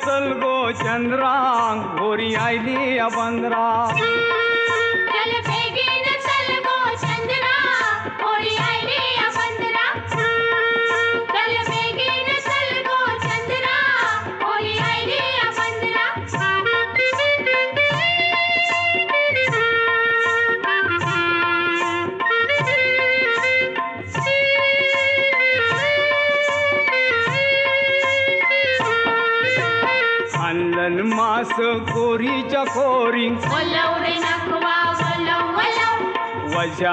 चल गो चंद्रा गोरी आयली बंदरा चल बेगीन चल गो चंद्रा होळी आयली बंदरा चल बेगीन चल गो चंद्रा होळी आयली बंदरा अंदन मास गोरीच्या कोरी वल्लव रे नखवा वल्लव वल्लव वजा